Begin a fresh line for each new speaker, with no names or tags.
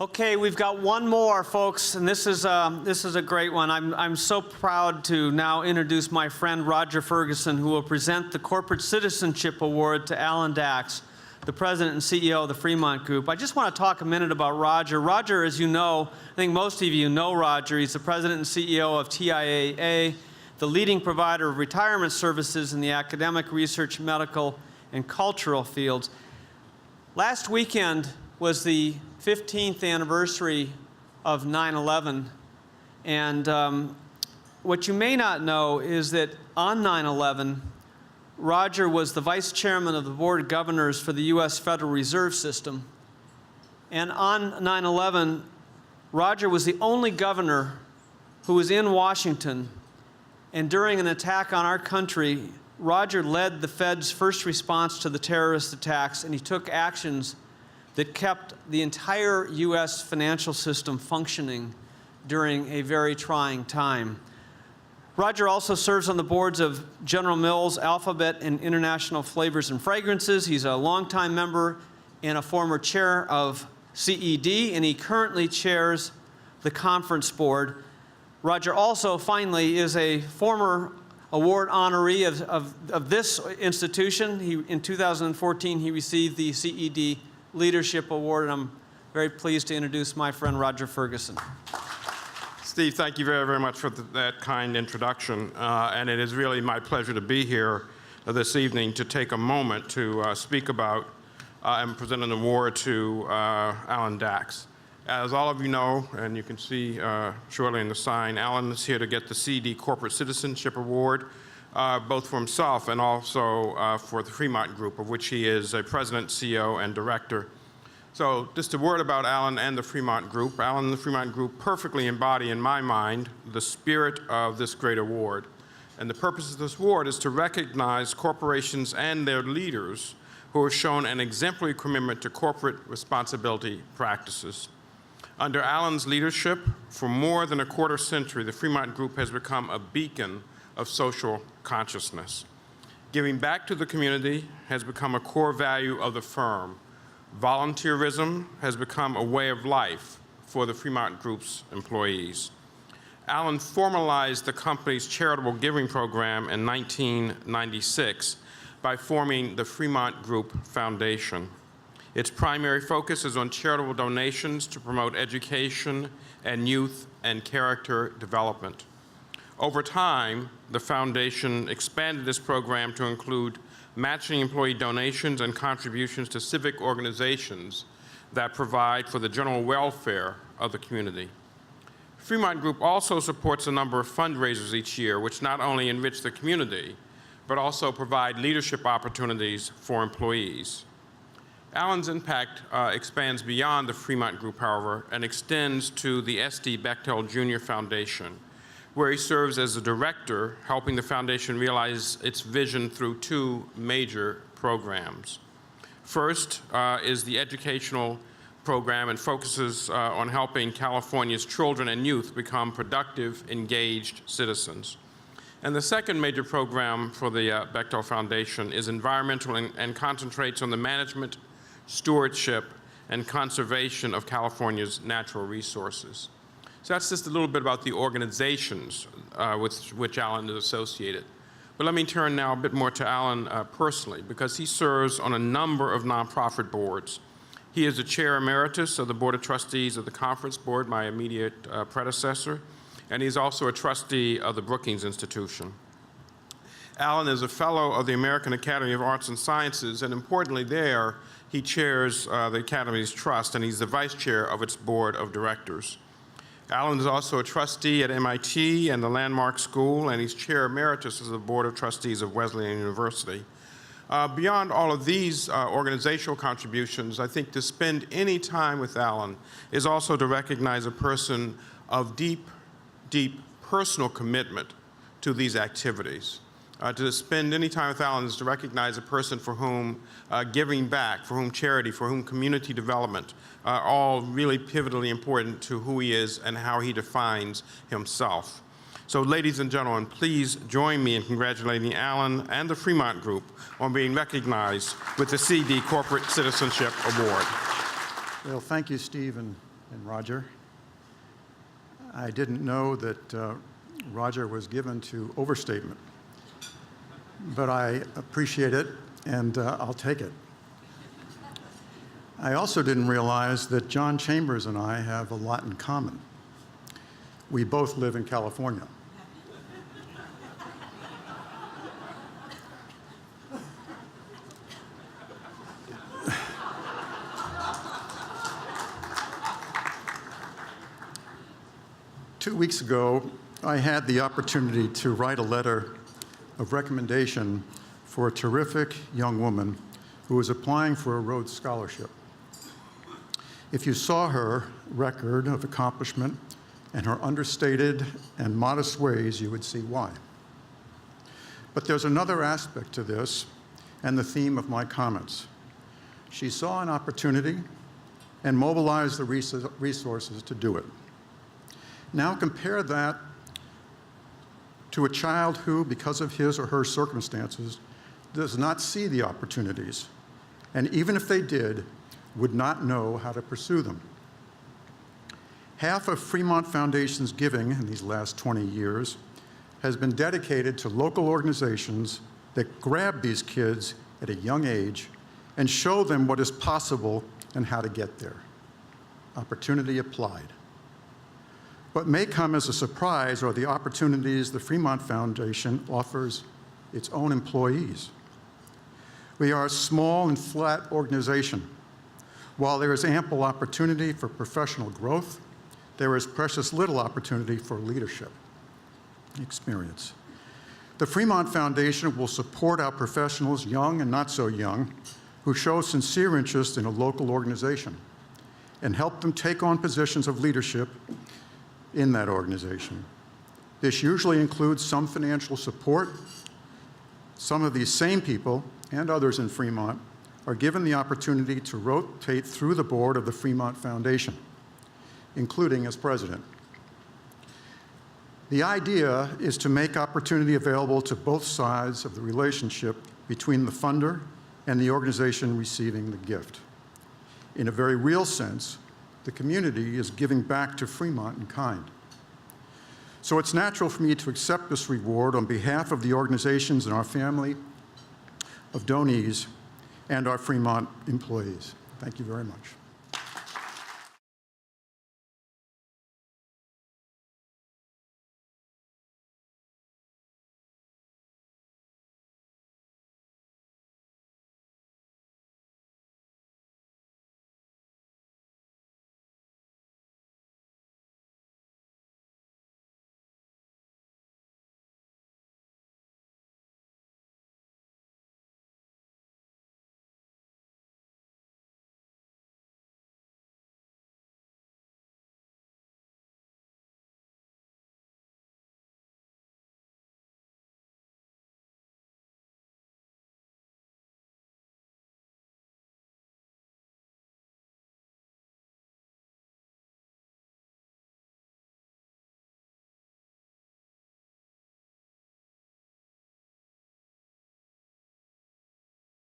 Okay, we've got one more, folks, and this is a great one. I'm so proud to now introduce my friend Roger Ferguson, who will present the Corporate Citizenship Award to Alan Dachs, the President and CEO of the Fremont Group. I just want to talk a minute about Roger. Roger, as you know, I think most of you know Roger. He's the President and CEO of TIAA, the leading provider of retirement services in the academic, research, medical, and cultural fields. Last weekend was the 15th anniversary of 9/11, and what you may not know is that on 9/11, Roger was the Vice Chairman of the Board of Governors for the U.S. Federal Reserve System, and on 9/11, Roger was the only governor who was in Washington, and during an attack on our country, Roger led the Fed's first response to the terrorist attacks, and he took actions that kept the entire U.S. financial system functioning during a very trying time. Roger also serves on the boards of General Mills, Alphabet, and International Flavors and Fragrances. He's a longtime member and a former chair of CED, and he currently chairs the conference board. Roger also, finally, is a former award honoree of this institution. In 2014, he received the CED Leadership Award, and I'm very pleased to introduce my friend Roger Ferguson.
Steve, thank you very, very much for that kind introduction, and it is really my pleasure to be here this evening to take a moment to speak about and present an award to Alan Dachs. As all of you know, and you can see shortly in the sign, Alan is here to get the CED Corporate Citizenship Award, both for himself and also for the Fremont Group, of which he is a president, CEO, and director. So just a word about Alan and the Fremont Group. Alan and the Fremont Group perfectly embody, in my mind, the spirit of this great award. And the purpose of this award is to recognize corporations and their leaders who have shown an exemplary commitment to corporate responsibility practices. Under Alan's leadership, for more than a quarter century, the Fremont Group has become a beacon of social consciousness. Giving back to the community has become a core value of the firm. Volunteerism has become a way of life for the Fremont Group's employees. Alan formalized the company's charitable giving program in 1996 by forming the Fremont Group Foundation. Its primary focus is on charitable donations to promote education and youth and character development. Over time, the foundation expanded this program to include matching employee donations and contributions to civic organizations that provide for the general welfare of the community. Fremont Group also supports a number of fundraisers each year, which not only enrich the community, but also provide leadership opportunities for employees. Alan's impact expands beyond the Fremont Group, however, and extends to the S.D. Bechtel Jr. Foundation, where he serves as a director, helping the foundation realize its vision through two major programs. First is the educational program and focuses on helping California's children and youth become productive, engaged citizens. And the second major program for the Bechtel Foundation is environmental and concentrates on the management, stewardship, and conservation of California's natural resources. So that's just a little bit about the organizations with which Alan is associated. But let me turn now a bit more to Alan personally, because he serves on a number of nonprofit boards. He is the chair emeritus of the Board of Trustees of the Conference Board, my immediate predecessor, and he's also a trustee of the Brookings Institution. Alan is a fellow of the American Academy of Arts and Sciences, and importantly there, he chairs the Academy's trust, and he's the vice chair of its board of directors. Alan is also a trustee at MIT and the Landmark School, and he's chair emeritus of the Board of Trustees of Wesleyan University. Beyond all of these organizational contributions, I think to spend any time with Alan is also to recognize a person of deep, deep personal commitment to these activities. To spend any time with Alan is to recognize a person for whom giving back, for whom charity, for whom community development are all really pivotally important to who he is and how he defines himself. So ladies and gentlemen, please join me in congratulating Alan and the Fremont Group on being recognized with the CED Corporate Citizenship Award.
Well, thank you, Steve, and and Roger. I didn't know that Roger was given to overstatement, but I appreciate it, and I'll take it. I also didn't realize that John Chambers and I have a lot in common. We both live in California. Two weeks ago, I had the opportunity to write a letter of recommendation for a terrific young woman who was applying for a Rhodes Scholarship. If you saw her record of accomplishment and her understated and modest ways, you would see why. But there's another aspect to this and the theme of my comments. She saw an opportunity and mobilized the resources to do it. Now compare that to a child who, because of his or her circumstances, does not see the opportunities, and even if they did, would not know how to pursue them. Half of Fremont Foundation's giving in these last 20 years has been dedicated to local organizations that grab these kids at a young age and show them what is possible and how to get there. Opportunity applied. What may come as a surprise are the opportunities the Fremont Foundation offers its own employees. We are a small and flat organization. While there is ample opportunity for professional growth, there is precious little opportunity for leadership experience. The Fremont Foundation will support our professionals, young and not so young, who show sincere interest in a local organization and help them take on positions of leadership in that organization. This usually includes some financial support. Some of these same people and others in Fremont are given the opportunity to rotate through the board of the Fremont Foundation, including as president. The idea is to make opportunity available to both sides of the relationship between the funder and the organization receiving the gift. In a very real sense, the community is giving back to Fremont in kind. So it's natural for me to accept this reward on behalf of the organizations and our family of donees and our Fremont employees. Thank you very much.